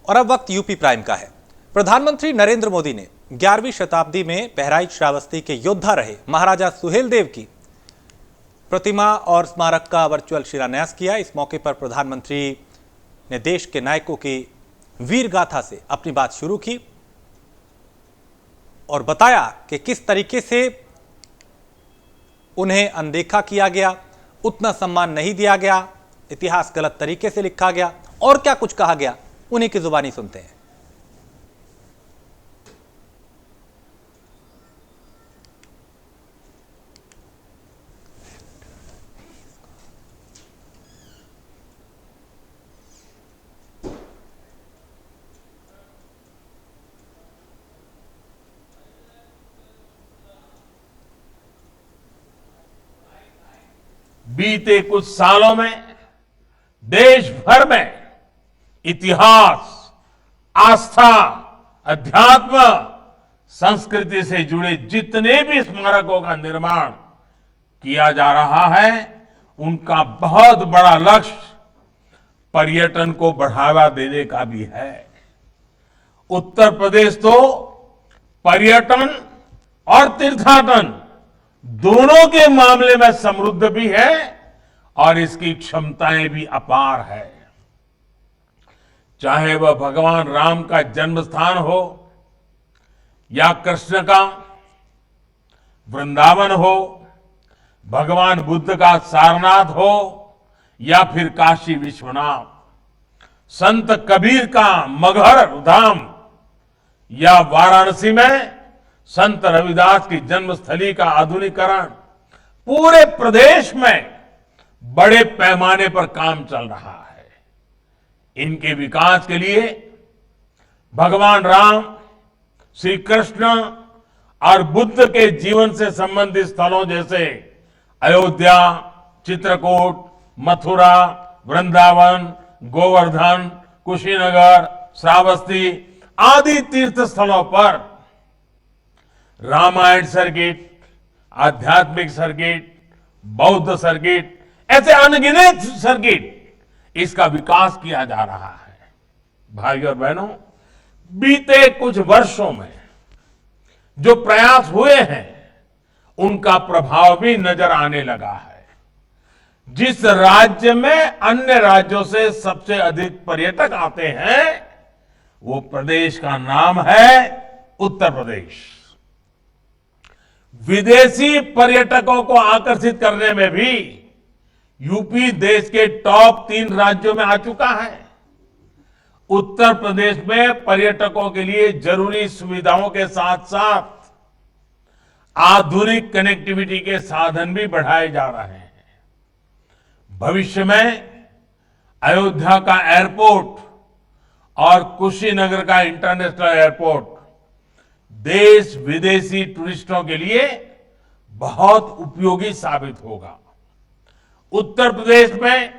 और अब वक्त यूपी प्राइम का है। प्रधानमंत्री नरेंद्र मोदी ने 11वीं शताब्दी में बहराइच श्रावस्ती के योद्धा रहे महाराजा सुहेलदेव की प्रतिमा और स्मारक का वर्चुअल शिलान्यास किया। इस मौके पर प्रधानमंत्री ने देश के नायकों की वीर गाथा से अपनी बात शुरू की और बताया कि किस तरीके से उन्हें अनदेखा किया गया, उतना सम्मान नहीं दिया गया, इतिहास गलत तरीके से लिखा गया और क्या कुछ कहा गया, उन्हीं की जुबानी सुनते हैं। बीते कुछ सालों में देश भर में इतिहास, आस्था, अध्यात्म, संस्कृति से जुड़े जितने भी स्मारकों का निर्माण किया जा रहा है, उनका बहुत बड़ा लक्ष्य पर्यटन को बढ़ावा देने का भी है। उत्तर प्रदेश तो पर्यटन और तीर्थाटन दोनों के मामले में समृद्ध भी है और इसकी क्षमताएं भी अपार है। चाहे वह भगवान राम का जन्म स्थान हो या कृष्ण का वृंदावन हो, भगवान बुद्ध का सारनाथ हो या फिर काशी विश्वनाथ, संत कबीर का मगहर धाम या वाराणसी में संत रविदास की जन्मस्थली का आधुनिकीकरण, पूरे प्रदेश में बड़े पैमाने पर काम चल रहा है। इनके विकास के लिए भगवान राम, श्री कृष्ण और बुद्ध के जीवन से संबंधित स्थलों जैसे अयोध्या, चित्रकूट, मथुरा, वृंदावन, गोवर्धन, कुशीनगर, श्रावस्ती आदि तीर्थ स्थलों पर रामायण सर्किट, आध्यात्मिक सर्किट, बौद्ध सर्किट, ऐसे अनगिनत सर्किट, इसका विकास किया जा रहा है। भाइयों और बहनों, बीते कुछ वर्षों में जो प्रयास हुए हैं, उनका प्रभाव भी नजर आने लगा है। जिस राज्य में अन्य राज्यों से सबसे अधिक पर्यटक आते हैं, वो प्रदेश का नाम है उत्तर प्रदेश। विदेशी पर्यटकों को आकर्षित करने में भी यूपी देश के टॉप 3 राज्यों में आ चुका है। उत्तर प्रदेश में पर्यटकों के लिए जरूरी सुविधाओं के साथ साथ आधुनिक कनेक्टिविटी के साधन भी बढ़ाए जा रहे हैं। भविष्य में अयोध्या का एयरपोर्ट और कुशीनगर का इंटरनेशनल एयरपोर्ट देश विदेशी टूरिस्टों के लिए बहुत उपयोगी साबित होगा। उत्तर प्रदेश में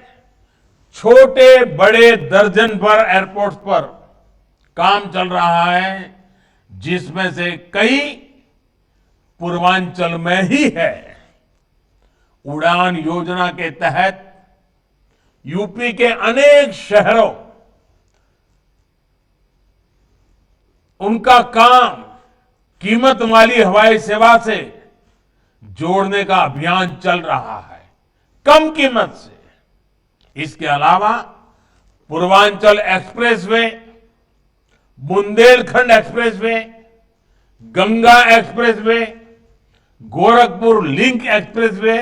छोटे बड़े दर्जन भर एयरपोर्ट्स पर काम चल रहा है, जिसमें से कई पूर्वांचल में ही है। उड़ान योजना के तहत यूपी के अनेक शहरों उनका काम कीमत वाली हवाई सेवा से जोड़ने का अभियान चल रहा है, कम कीमत से। इसके अलावा Purvanchal expressway, Bundelkhand expressway, Ganga expressway, Gorakhpur link expressway,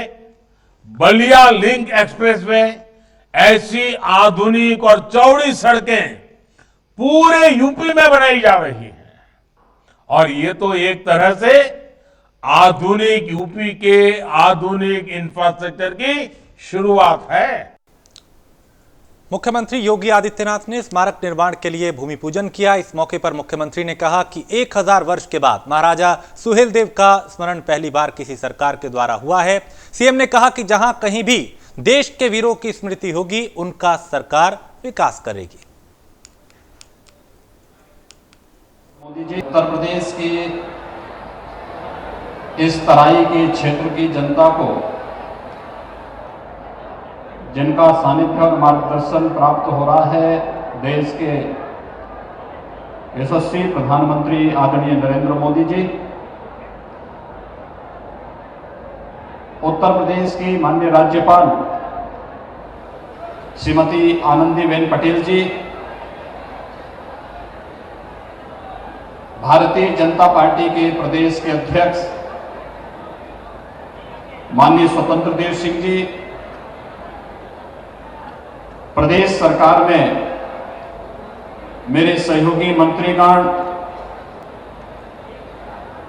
Ballia link expressway, ऐसी आधुनिक और चौड़ी सड़कें पूरे यूपी में बनाई जा रही हैं। और ये तो एक तरह से आधुनिक यूपी के आधुनिक इंफ्रास्ट्रक्चर की शुरुआत है। मुख्यमंत्री योगी आदित्यनाथ ने स्मारक निर्माण के लिए भूमि पूजन किया। इस मौके पर मुख्यमंत्री ने कहा कि 1000 वर्ष के बाद महाराजा सुहेलदेव का स्मरण पहली बार किसी सरकार के द्वारा हुआ है। सीएम ने कहा कि जहां कहीं भी देश के वीरों की स्मृति होगी, उनका सरकार विकास करेगी। मोदी जी उत्तर प्रदेश के इस तराई के क्षेत्र की जनता को जिनका सानिध्य और मार्गदर्शन प्राप्त हो रहा है, देश के यशस्वी प्रधानमंत्री आदरणीय नरेंद्र मोदी जी, उत्तर प्रदेश की माननीय राज्यपाल श्रीमती आनंदीबेन पटेल जी, भारतीय जनता पार्टी के प्रदेश के अध्यक्ष माननीय स्वतंत्र देव सिंह जी, प्रदेश सरकार में मेरे सहयोगी मंत्रीगण,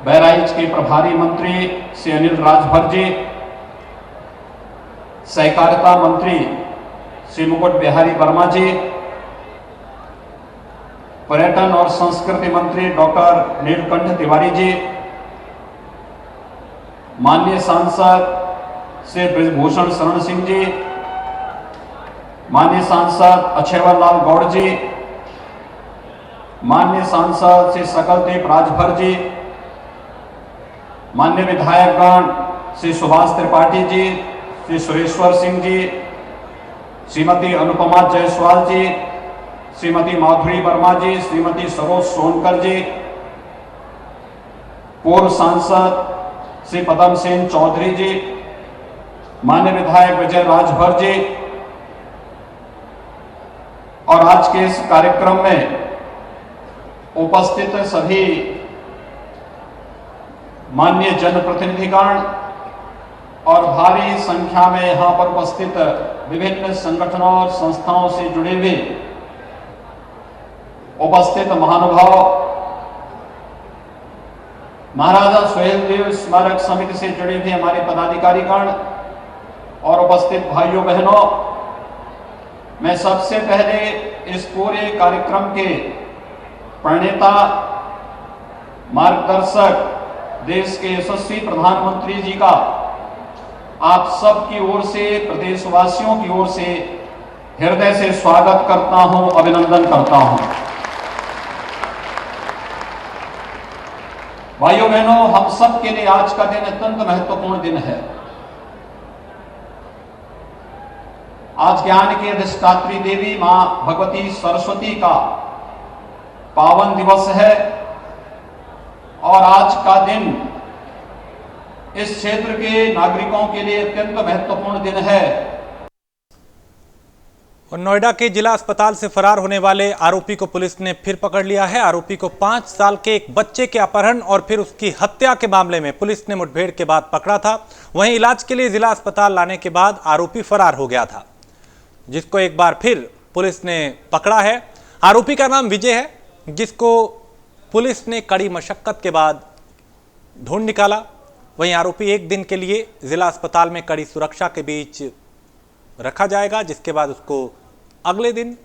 बहराइच के प्रभारी मंत्री श्री अनिल राजभर जी, सहकारिता मंत्री श्री मुकुट बिहारी वर्मा जी, पर्यटन और संस्कृति मंत्री डॉक्टर नीलकंठ तिवारी जी, माननीय सांसद श्री बृजभूषण शरण सिंह जी, माननीय सांसद अक्षयवर लाल गौड़ जी, माननीय सांसद श्री सकलदीप राजभर जी, माननीय विधायकगण श्री सुभाष त्रिपाठी जी, श्री सुरेश्वर सिंह जी, श्रीमती अनुपमा जायसवाल जी, श्रीमती माधुरी वर्मा जी, श्रीमती सरोज सोनकर जी, पूर्व सांसद श्री पदम सेन चौधरी जी, माननीय विधायक विजय राजभर जी, और आज के इस कार्यक्रम में उपस्थित सभी माननीय जनप्रतिनिधिगण और भारी संख्या में यहां पर उपस्थित विभिन्न संगठनों और संस्थाओं से जुड़े हुए उपस्थित महानुभाव, महाराजा सुहेलदेव स्मारक समिति से जुड़े हुए हमारे पदाधिकारीगण और उपस्थित भाइयों बहनों, मैं सबसे पहले इस पूरे कार्यक्रम के प्रणेता, मार्गदर्शक, देश के यशस्वी प्रधानमंत्री जी का आप सब की ओर से, प्रदेशवासियों की ओर से हृदय से स्वागत करता हूं, अभिनंदन करता हूं। भाइयों बहनों, हम सब के लिए आज का दिन अत्यंत महत्वपूर्ण दिन है। आज ज्ञान की अधिष्ठात्री देवी मां भगवती सरस्वती का पावन दिवस है और आज का दिन इस क्षेत्र के नागरिकों के लिए अत्यंत महत्वपूर्ण दिन है। और नोएडा के जिला अस्पताल से फरार होने वाले आरोपी को पुलिस ने फिर पकड़ लिया है। आरोपी को 5 साल के एक बच्चे के अपहरण और फिर उसकी हत्या के मामले में पुलिस ने मुठभेड़ के बाद पकड़ा था। वहीं इलाज के लिए जिला अस्पताल लाने के बाद आरोपी फरार हो गया था, जिसको एक बार फिर पुलिस ने पकड़ा है। आरोपी का नाम विजय है, जिसको पुलिस ने कड़ी मशक्कत के बाद ढूंढ निकाला। वहीं आरोपी एक दिन के लिए जिला अस्पताल में कड़ी सुरक्षा के बीच रखा जाएगा, जिसके बाद उसको अगले दिन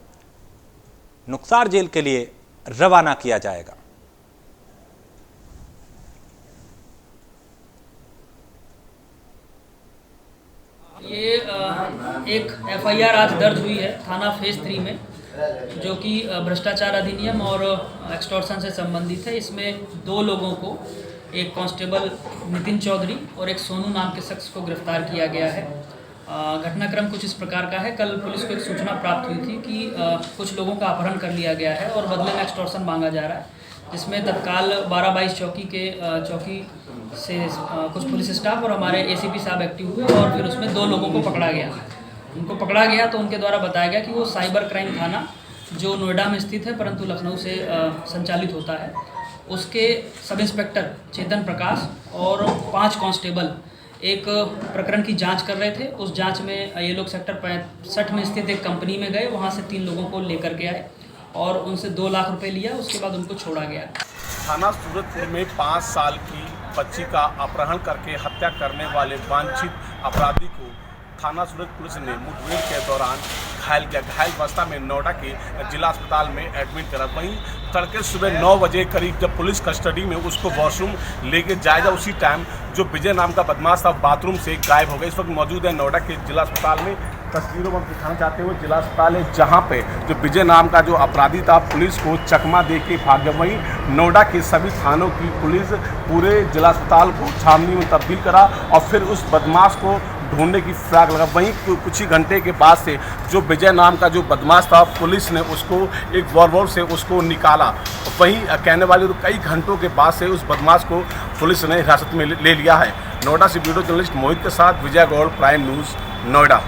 नुक्सार जेल के लिए रवाना किया जाएगा। ये एक एफआईआर आज दर्ज हुई है थाना फेज 3 में, जो कि भ्रष्टाचार अधिनियम और एक्सटॉर्शन से संबंधित है। इसमें 2 लोगों को, एक कांस्टेबल नितिन चौधरी और एक सोनू नाम के शख्स को गिरफ्तार किया गया है। घटनाक्रम कुछ इस प्रकार का है। कल पुलिस को एक सूचना प्राप्त हुई थी कि कुछ लोगों का अपहरण कर लिया गया है और बदले में एक्सटॉर्शन मांगा जा रहा है, जिसमें तत्काल 12-22 चौकी से कुछ पुलिस स्टाफ और हमारे एसीपी साहब एक्टिव हुए और फिर उसमें 2 लोगों को पकड़ा गया। उनको पकड़ा गया तो उनके द्वारा बताया गया कि वो साइबर क्राइम थाना, जो नोएडा में स्थित है परंतु लखनऊ से संचालित होता है, उसके सब इंस्पेक्टर चेतन प्रकाश और 5 कांस्टेबल एक प्रकरण की जांच कर रहे थे। उस जांच में ये लोग सेक्टर 65 में स्थित एक कंपनी में गए, वहां से 3 लोगों को लेकर के आए और उनसे 2 लाख रुपए लिया। उसके बाद उनको छोड़ा गया। थाना सूरतपुर में 5 साल की बच्ची का अपहरण करके हत्या करने वाले वांछित अपराधी को थाना सूरत पुलिस ने मुठभेड़ के दौरान घायल किया। घायल अवस्था में नोएडा के जिला अस्पताल में एडमिट करा। वहीं तड़के सुबह 9 बजे करीब जब पुलिस कस्टडी में उसको वॉशरूम लेके जाएगा, उसी टाइम जो विजय नाम का बदमाश था बाथरूम से गायब हो गया। इस वक्त मौजूद है नोएडा के जिला अस्पताल में। तस्वीरों में दिखाना चाहते हुए जिला अस्पताल है, जहां पे जो विजय नाम का जो अपराधी था पुलिस को चकमा दे के भाग गया। वहीं नोएडा के सभी थानों की पुलिस पूरे जिला अस्पताल को छावनी में तब्दील करा और फिर उस बदमाश को ढूंढने की फिराक लगा। वहीं कुछ ही घंटे के बाद से जो विजय नाम का जो बदमाश था, पुलिस ने उसको एक वॉल्वर से उसको निकाला। वहीं कहने वाले तो कई घंटों के बाद से उस बदमाश को पुलिस ने हिरासत में ले लिया है। नोएडा से वीडियो जर्नलिस्ट मोहित के साथ विजय गौड़, प्राइम न्यूज, नोएडा।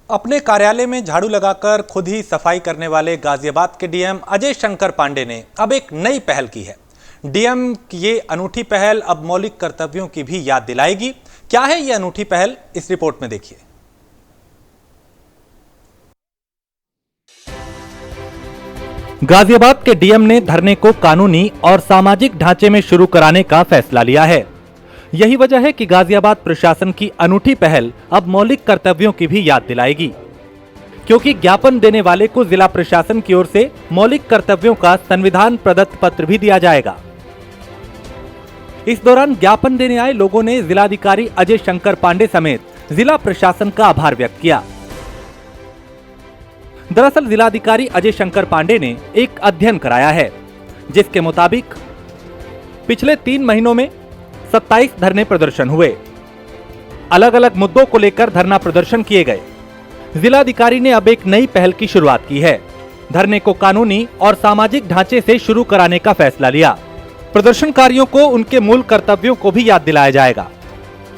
अपने कार्यालय में झाड़ू लगाकर खुद ही सफाई करने वाले गाजियाबाद के डीएम अजय शंकर पांडे ने अब एक नई पहल की है। डीएम की ये अनूठी पहल अब मौलिक कर्तव्यों की भी याद दिलाएगी। क्या है ये अनूठी पहल, इस रिपोर्ट में देखिए। गाजियाबाद के डीएम ने धरने को कानूनी और सामाजिक ढांचे में शुरू कराने का फैसला लिया है। यही वजह है कि गाजियाबाद प्रशासन की अनूठी पहल अब मौलिक कर्तव्यों की भी याद दिलाएगी, क्योंकि ज्ञापन देने वाले को जिला प्रशासन की ओर से मौलिक कर्तव्यों का संविधान प्रदत्त पत्र भी दिया जाएगा। इस दौरान ज्ञापन देने आए लोगों ने जिलाधिकारी अजय शंकर पांडे समेत जिला प्रशासन का आभार व्यक्त किया। दरअसल जिलाधिकारी अजय शंकर पांडे ने एक अध्ययन कराया है, जिसके मुताबिक पिछले 3 महीनों में 27 धरने प्रदर्शन हुए। अलग अलग मुद्दों को लेकर धरना प्रदर्शन किए गए। जिलाधिकारी ने अब एक नई पहल की शुरुआत की है। धरने को कानूनी और सामाजिक ढांचे से शुरू कराने का फैसला लिया। प्रदर्शनकारियों को उनके मूल कर्तव्यों को भी याद दिलाया जाएगा।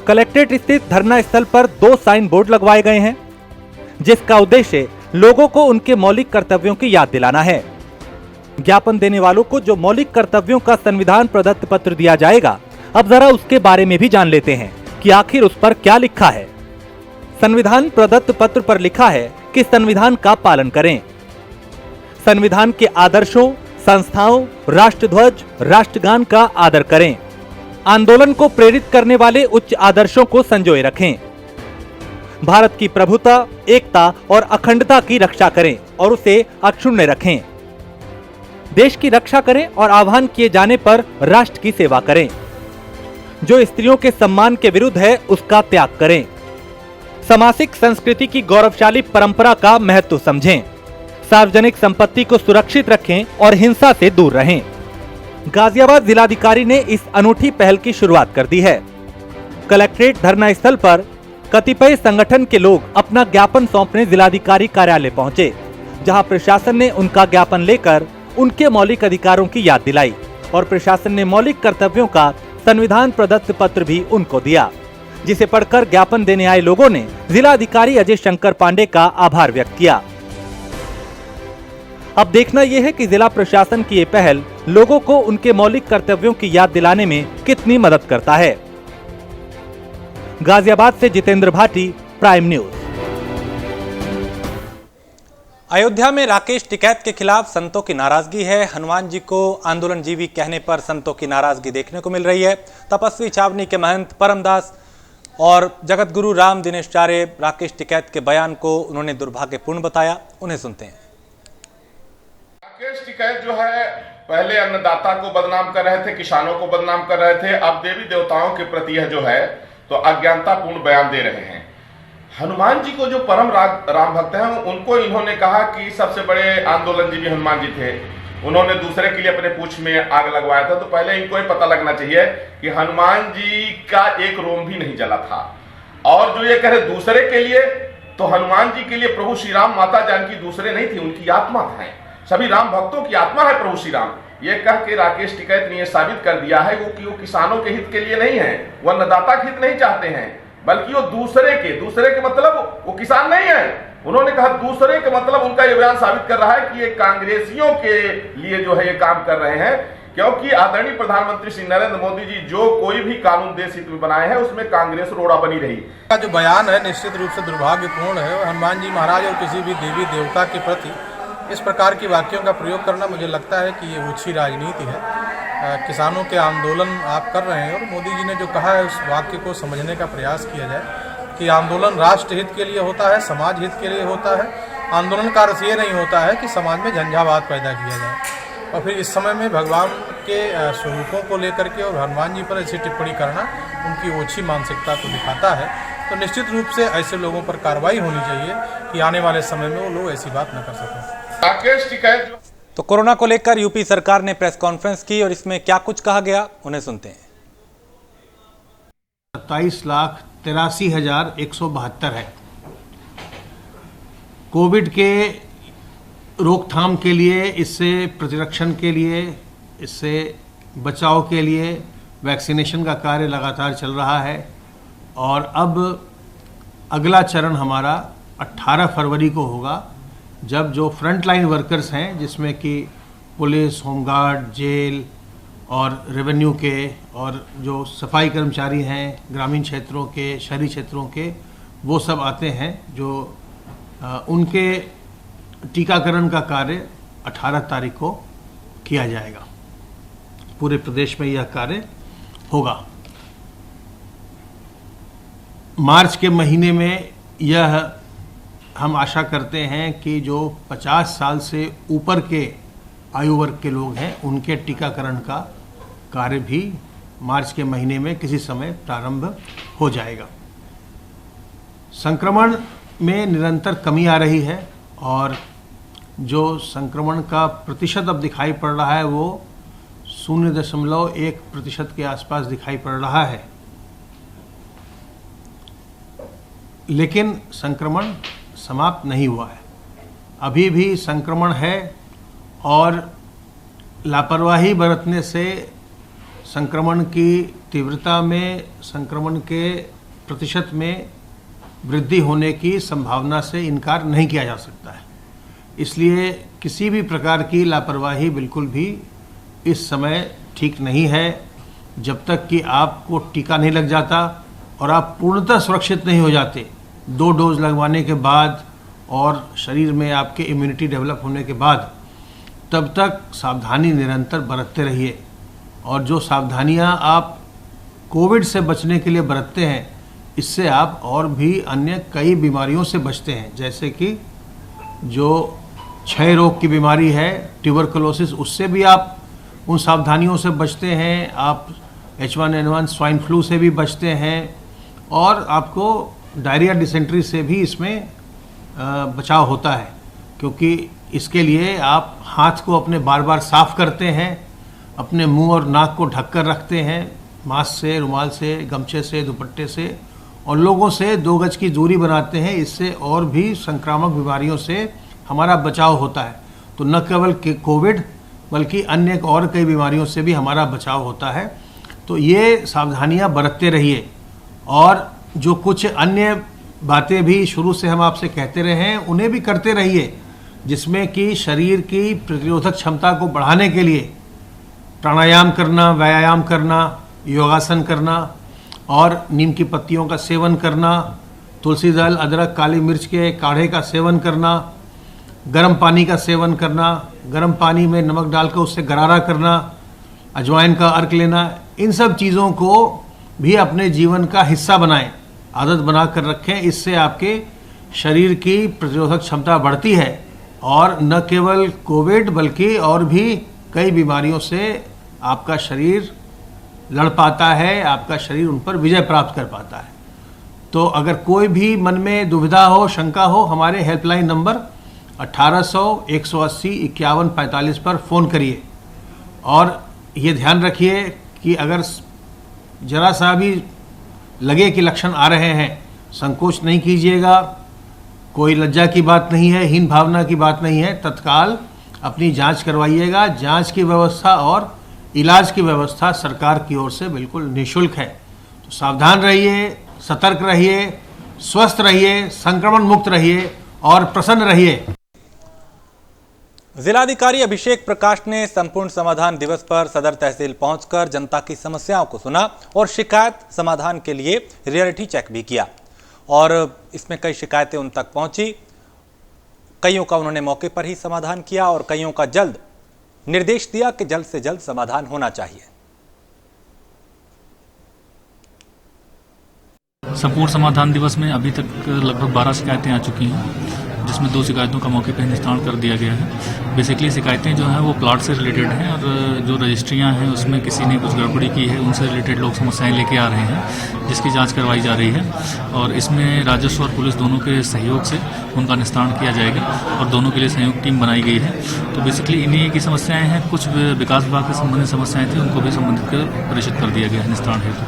कलेक्ट्रेट स्थित धरना स्थल पर 2 साइन बोर्ड लगवाए गए हैं, जिसका उद्देश्य लोगों को उनके मौलिक कर्तव्यों की याद दिलाना है। ज्ञापन देने वालों को जो मौलिक कर्तव्यों का संविधान प्रदत्त पत्र दिया जाएगा, अब जरा उसके बारे में भी जान लेते हैं कि आखिर उस पर क्या लिखा है। संविधान प्रदत्त पत्र पर लिखा है कि संविधान का पालन करें, संविधान के आदर्शों, संस्थाओं, राष्ट्रध्वज, राष्ट्रगान का आदर करें, आंदोलन को प्रेरित करने वाले उच्च आदर्शों को संजोए रखें, भारत की प्रभुता, एकता और अखंडता की रक्षा करें और उसे अक्षुण्ण रखें, देश की रक्षा करें और आह्वान किए जाने पर राष्ट्र की सेवा करें, जो स्त्रियों के सम्मान के विरुद्ध है उसका त्याग करें, सामाजिक संस्कृति की गौरवशाली परंपरा का महत्व समझें, सार्वजनिक संपत्ति को सुरक्षित रखें और हिंसा से दूर रहें। गाजियाबाद जिलाधिकारी ने इस अनूठी पहल की शुरुआत कर दी है। कलेक्ट्रेट धरना स्थल पर कतिपय संगठन के लोग अपना ज्ञापन सौंपने जिलाधिकारी कार्यालय पहुंचे, जहां प्रशासन ने उनका ज्ञापन लेकर उनके मौलिक अधिकारों की याद दिलाई और प्रशासन ने मौलिक कर्तव्यों का संविधान प्रदत्त पत्र भी उनको दिया, जिसे पढ़कर ज्ञापन देने आए लोगों ने जिलाधिकारी अजय शंकर पांडे का आभार व्यक्त किया। अब देखना यह है कि जिला प्रशासन की ये पहल लोगों को उनके मौलिक कर्तव्यों की याद दिलाने में कितनी मदद करता है। गाजियाबाद से जितेंद्र भाटी, प्राइम न्यूज। अयोध्या में राकेश टिकैत के खिलाफ संतों की नाराजगी है। हनुमान जी को आंदोलनजीवी कहने पर संतों की नाराजगी देखने को मिल रही है। तपस्वी छावनी के महंत परमदास और जगत गुरु राम दिनेशाचार्य राकेश टिकैत के बयान को उन्होंने दुर्भाग्यपूर्ण बताया। उन्हें सुनते हैं। राकेश टिकैत जो है, पहले अन्नदाता को बदनाम कर रहे थे, किसानों को बदनाम कर रहे थे, अब देवी देवताओं के प्रति यह जो है तो अज्ञानतापूर्ण बयान दे रहे हैं। हनुमान जी को जो परम राम भक्त हैं, उनको इन्होंने कहा कि सबसे बड़े आंदोलनजीवी हनुमान जी थे, उन्होंने दूसरे के लिए अपने पूंछ में आग लगवाया था। तो पहले इनको ये पता लगना चाहिए कि हनुमान जी का एक रोम भी नहीं जला था। और जो ये कह रहे दूसरे के लिए, तो हनुमान जी के लिए प्रभु श्री राम, माता जानकी दूसरे नहीं थी, उनकी आत्मा है। सभी राम भक्तों की आत्मा है प्रभु श्री राम। ये कह के राकेश टिकैत ने यह साबित कर दिया है कि वो किसानों के हित के लिए नहीं है, वो अन्नदाता के हित नहीं चाहते हैं, बल्कि वो दूसरे के मतलब वो किसान नहीं है। उन्होंने कहा दूसरे के मतलब, उनका ये बयान साबित कर रहा है कि ये कांग्रेसियों के लिए जो है ये काम कर रहे हैं, क्योंकि आदरणीय प्रधानमंत्री श्री नरेंद्र मोदी जी जो कोई भी कानून देश हित में बनाए हैं, उसमें कांग्रेस रोड़ा बनी रही। का जो बयान है निश्चित रूप से दुर्भाग्यपूर्ण है। हनुमान जी महाराज और किसी भी देवी देवता के प्रति इस प्रकार की वाक्यों का प्रयोग करना, मुझे लगता है कि ये ओछी राजनीति है। किसानों के आंदोलन आप कर रहे हैं और मोदी जी ने जो कहा है उस वाक्य को समझने का प्रयास किया जाए कि आंदोलन राष्ट्र हित के लिए होता है, समाज हित के लिए होता है। आंदोलन का अर्थ ये नहीं होता है कि समाज में झंझावात पैदा किया जाए। और फिर इस समय में भगवान के स्वरूपों को लेकर के और हनुमान जी पर ऐसी टिप्पणी करना उनकी ओछी मानसिकता को दिखाता है। तो निश्चित रूप से ऐसे लोगों पर कार्रवाई होनी चाहिए कि आने वाले समय में वो लोग ऐसी बात न कर सकें। राकेश टिकैत तो कोरोना को लेकर यूपी सरकार ने प्रेस कॉन्फ्रेंस की और इसमें क्या कुछ कहा गया, उन्हें सुनते हैं। 27 लाख 83,172 है। कोविड के रोकथाम के लिए, इससे प्रतिरक्षण के लिए, इससे बचाव के लिए वैक्सीनेशन का कार्य लगातार चल रहा है और अब अगला चरण हमारा 18 फरवरी को होगा, जब जो फ्रंटलाइन वर्कर्स हैं, जिसमें कि पुलिस, होमगार्ड, जेल और रेवेन्यू के और जो सफाई कर्मचारी हैं ग्रामीण क्षेत्रों के, शहरी क्षेत्रों के, वो सब आते हैं, जो उनके टीकाकरण का कार्य 18 तारीख को किया जाएगा। पूरे प्रदेश में यह कार्य होगा। मार्च के महीने में यह हम आशा करते हैं कि जो 50 साल से ऊपर के आयु वर्ग के लोग हैं, उनके टीकाकरण का कार्य भी मार्च के महीने में किसी समय प्रारंभ हो जाएगा। संक्रमण में निरंतर कमी आ रही है और जो संक्रमण का प्रतिशत अब दिखाई पड़ रहा है वो 0.1% के आसपास दिखाई पड़ रहा है। लेकिन संक्रमण समाप्त नहीं हुआ है, अभी भी संक्रमण है और लापरवाही बरतने से संक्रमण की तीव्रता में, संक्रमण के प्रतिशत में वृद्धि होने की संभावना से इनकार नहीं किया जा सकता है। इसलिए किसी भी प्रकार की लापरवाही बिल्कुल भी इस समय ठीक नहीं है। जब तक कि आपको टीका नहीं लग जाता और आप पूर्णतः सुरक्षित नहीं हो जाते 2 डोज लगवाने के बाद और शरीर में आपके इम्यूनिटी डेवलप होने के बाद, तब तक सावधानी निरंतर बरतते रहिए। और जो सावधानियां आप कोविड से बचने के लिए बरतते हैं, इससे आप और भी अन्य कई बीमारियों से बचते हैं, जैसे कि जो क्षय रोग की बीमारी है, ट्यूबरकुलोसिस, उससे भी आप उन सावधानियों से बचते हैं। आप H1N1 स्वाइन फ्लू से भी बचते हैं और आपको डायरिया, डिसेंट्री से भी इसमें बचाव होता है, क्योंकि इसके लिए आप हाथ को अपने बार बार साफ करते हैं, अपने मुंह और नाक को ढककर रखते हैं मास्क से, रुमाल से, गमछे से, दुपट्टे से, और लोगों से 2 गज की दूरी बनाते हैं। इससे और भी संक्रामक बीमारियों से हमारा बचाव होता है। तो न केवल कोविड बल्कि अन्य और कई बीमारियों से भी हमारा बचाव होता है। तो ये सावधानियां बरतते रहिए और जो कुछ अन्य बातें भी शुरू से हम आपसे कहते रहे हैं, उन्हें भी करते रहिए, जिसमें कि शरीर की प्रतिरोधक क्षमता को बढ़ाने के लिए प्राणायाम करना, व्यायाम करना, योगासन करना और नीम की पत्तियों का सेवन करना, तुलसी दल, अदरक, काली मिर्च के काढ़े का सेवन करना, गर्म पानी का सेवन करना, गर्म पानी में नमक डालकर उससे गरारा करना, अजवाइन का अर्क लेना, इन सब चीज़ों को भी अपने जीवन का हिस्सा बनाएं, आदत बना कर रखें। इससे आपके शरीर की प्रतिरोधक क्षमता बढ़ती है और न केवल कोविड बल्कि और भी कई बीमारियों से आपका शरीर लड़ पाता है, आपका शरीर उन पर विजय प्राप्त कर पाता है। तो अगर कोई भी मन में दुविधा हो, शंका हो, हमारे हेल्पलाइन नंबर 1800-180-5145 पर फ़ोन करिए। और ये ध्यान रखिए कि अगर जरा सा भी लगे कि लक्षण आ रहे हैं, संकोच नहीं कीजिएगा, कोई लज्जा की बात नहीं है, हीन भावना की बात नहीं है, तत्काल अपनी जांच करवाइएगा। जांच की व्यवस्था और इलाज की व्यवस्था सरकार की ओर से बिल्कुल निःशुल्क है। तो सावधान रहिए, सतर्क रहिए, स्वस्थ रहिए, संक्रमण मुक्त रहिए और प्रसन्न रहिए। जिलाधिकारी अभिषेक प्रकाश ने संपूर्ण समाधान दिवस पर सदर तहसील पहुंचकर जनता की समस्याओं को सुना और शिकायत समाधान के लिए रियलिटी चेक भी किया और इसमें कई शिकायतें उन तक पहुंची। कईयों का उन्होंने मौके पर ही समाधान किया और कईयों का जल्द निर्देश दिया कि जल्द से जल्द समाधान होना चाहिए। संपूर्ण समाधान दिवस में अभी तक लगभग 12 शिकायतें आ चुकी हैं, जिसमें 2 शिकायतों का मौके पर निस्तारण कर दिया गया है। बेसिकली शिकायतें जो हैं वो प्लॉट से रिलेटेड हैं और जो रजिस्ट्रियां हैं उसमें किसी ने कुछ गड़बड़ी की है, उनसे रिलेटेड लोग समस्याएं लेके आ रहे हैं, जिसकी जांच करवाई जा रही है और इसमें राजस्व और पुलिस दोनों के सहयोग से उनका निस्तारण किया जाएगा और दोनों के लिए संयुक्त टीम बनाई गई है। तो बेसिकली इन्हीं की समस्याएँ हैं। कुछ विकास विभाग से संबंधित समस्याएँ थी, उनको भी संबंधित कर प्रेषित कर दिया गया है निस्तारण हेतु।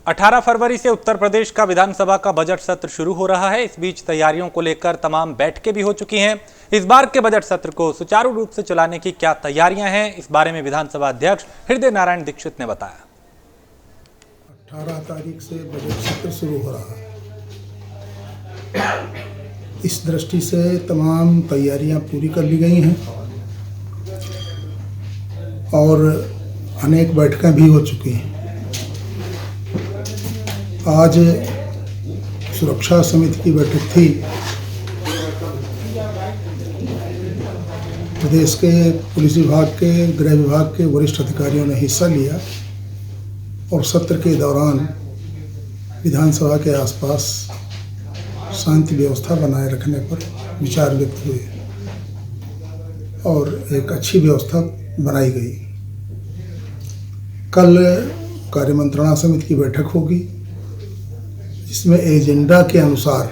18 फरवरी से उत्तर प्रदेश का विधानसभा का बजट सत्र शुरू हो रहा है। इस बीच तैयारियों को लेकर तमाम बैठकें भी हो चुकी हैं। इस बार के बजट सत्र को सुचारू रूप से चलाने की क्या तैयारियां हैं, इस बारे में विधानसभा अध्यक्ष हृदय नारायण दीक्षित ने बताया। 18 तारीख से बजट सत्र शुरू हो रहा है। इस दृष्टि से तमाम तैयारियां पूरी कर ली गई हैं और अनेक बैठकें भी हो चुकी हैं। आज सुरक्षा समिति की बैठक थी। प्रदेश के पुलिस विभाग के, गृह विभाग के वरिष्ठ अधिकारियों ने हिस्सा लिया और सत्र के दौरान विधानसभा के आसपास शांति व्यवस्था बनाए रखने पर विचार व्यक्त हुए और एक अच्छी व्यवस्था बनाई गई। कल कार्यमंत्रणा समिति की बैठक होगी, जिसमें एजेंडा के अनुसार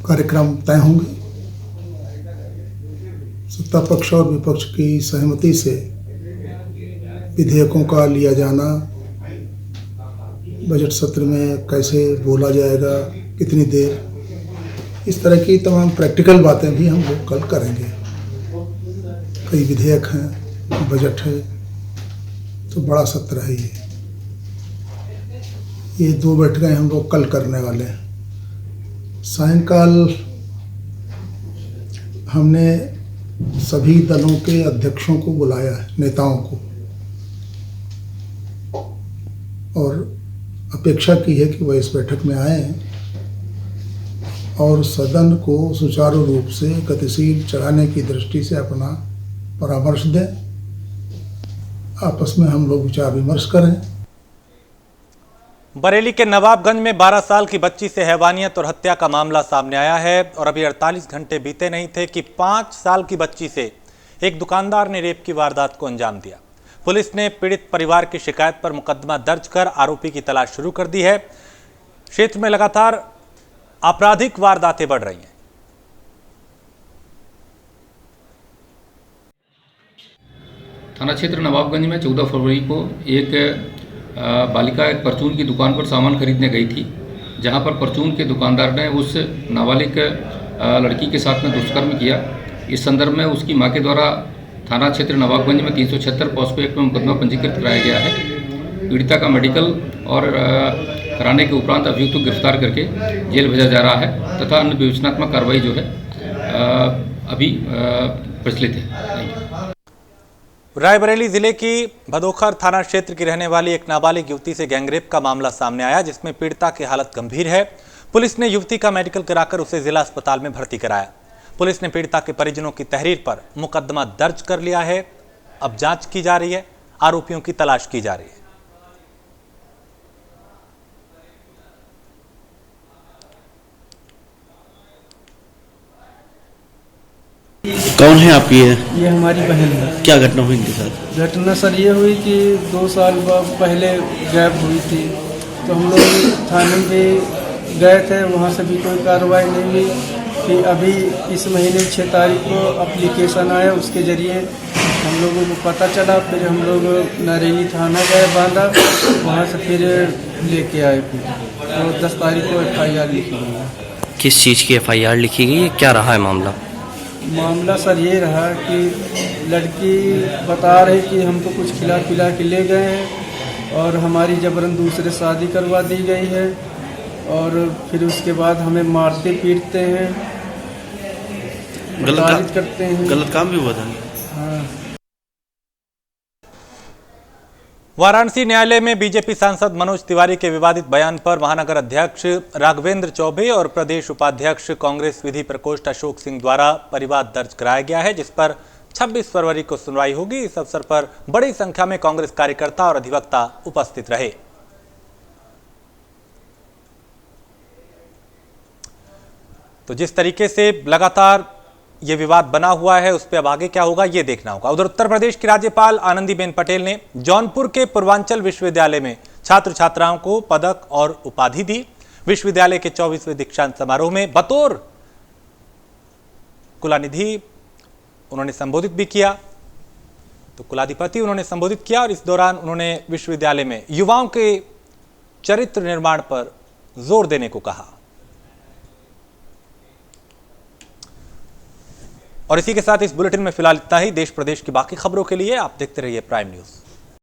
कार्यक्रम तय होंगे। सत्ता पक्ष और विपक्ष की सहमति से विधेयकों का लिया जाना, बजट सत्र में कैसे बोला जाएगा, कितनी देर, इस तरह की तमाम प्रैक्टिकल बातें भी हम लोग कल करेंगे। कई विधेयक हैं, बजट है, तो बड़ा सत्र है ये 2 बैठकें हम लोग कल करने वाले हैं। सायंकाल हमने सभी दलों के अध्यक्षों को बुलाया है, नेताओं को, और अपेक्षा की है कि वह इस बैठक में आए और सदन को सुचारू रूप से गतिशील चलाने की दृष्टि से अपना परामर्श दें। आपस में हम लोग विचार विमर्श करें। बरेली के नवाबगंज में 12 साल की बच्ची से हैवानियत और हत्या का मामला सामने आया है और अभी 48 घंटे बीते नहीं थे कि 5 साल की बच्ची से एक दुकानदार ने रेप की वारदात को अंजाम दिया। पुलिस ने पीड़ित परिवार की शिकायत पर मुकदमा दर्ज कर आरोपी की तलाश शुरू कर दी है। क्षेत्र में लगातार आपराधिक वारदातें बढ़ रही हैं। थाना क्षेत्र नवाबगंज में 14 फरवरी को एक बालिका एक परचून की दुकान पर सामान खरीदने गई थी, जहां पर परचून के दुकानदार ने उस नाबालिग लड़की के साथ में दुष्कर्म किया। इस संदर्भ में उसकी मां के द्वारा थाना क्षेत्र नवाबगंज में 376 पॉस्को एक्ट में मुकदमा पंजीकृत कराया गया है। पीड़िता का मेडिकल और कराने के उपरांत अभियुक्त को गिरफ्तार करके जेल भेजा जा रहा है तथा अन्य विवेचनात्मक कार्रवाई जो है अभी प्रचलित है। रायबरेली जिले की भदोखर थाना क्षेत्र की रहने वाली एक नाबालिग युवती से गैंगरेप का मामला सामने आया, जिसमें पीड़िता की हालत गंभीर है। पुलिस ने युवती का मेडिकल कराकर उसे जिला अस्पताल में भर्ती कराया। पुलिस ने पीड़िता के परिजनों की तहरीर पर मुकदमा दर्ज कर लिया है। अब जांच की जा रही है, आरोपियों की तलाश की जा रही है। कौन है आपकी? ये हमारी बहन है। क्या घटना हुई इनके साथ? घटना सर ये हुई कि 2 साल पहले गैप हुई थी, तो हम लोग थाने में गए थे, वहाँ से भी कोई कार्रवाई नहीं हुई। फिर अभी इस महीने 6 तारीख को एप्लीकेशन आया, उसके ज़रिए हम लोगों को पता चला। फिर हम लोग नरेली थाना गए, बांधा, वहाँ से फिर लेके आए। फिर तो 10 तारीख को FIR लिखी गई है। किस चीज़ की FIR लिखी गई है? क्या रहा है मामला? मामला सर ये रहा कि लड़की बता रही कि हमको कुछ खिला पिला के ले गए हैं और हमारी जबरन दूसरे शादी करवा दी गई है और फिर उसके बाद हमें मारते पीटते हैं, गलत करते हैं। गलत काम भी हुआ था? हाँ। वाराणसी न्यायालय में बीजेपी सांसद मनोज तिवारी के विवादित बयान पर महानगर अध्यक्ष राघवेंद्र चौबे और प्रदेश उपाध्यक्ष कांग्रेस विधि प्रकोष्ठ अशोक सिंह द्वारा परिवाद दर्ज कराया गया है, जिस पर 26 फरवरी को सुनवाई होगी। इस अवसर पर बड़ी संख्या में कांग्रेस कार्यकर्ता और अधिवक्ता उपस्थित रहे। तो जिस तरीके से लगातार ये विवाद बना हुआ है, उस पर अब आगे क्या होगा ये देखना होगा। उधर उत्तर प्रदेश की राज्यपाल आनंदीबेन पटेल ने जौनपुर के पूर्वांचल विश्वविद्यालय में छात्र छात्राओं को पदक और उपाधि दी। विश्वविद्यालय के 24वें दीक्षांत समारोह में बतौर कुलानिधि उन्होंने संबोधित भी किया। तो कुलाधिपति उन्होंने संबोधित किया और इस दौरान उन्होंने विश्वविद्यालय में युवाओं के चरित्र निर्माण पर जोर देने को कहा। और इसी के साथ इस बुलेटिन में फिलहाल इतना ही। देश प्रदेश की बाकी खबरों के लिए आप देखते रहिए प्राइम न्यूज़।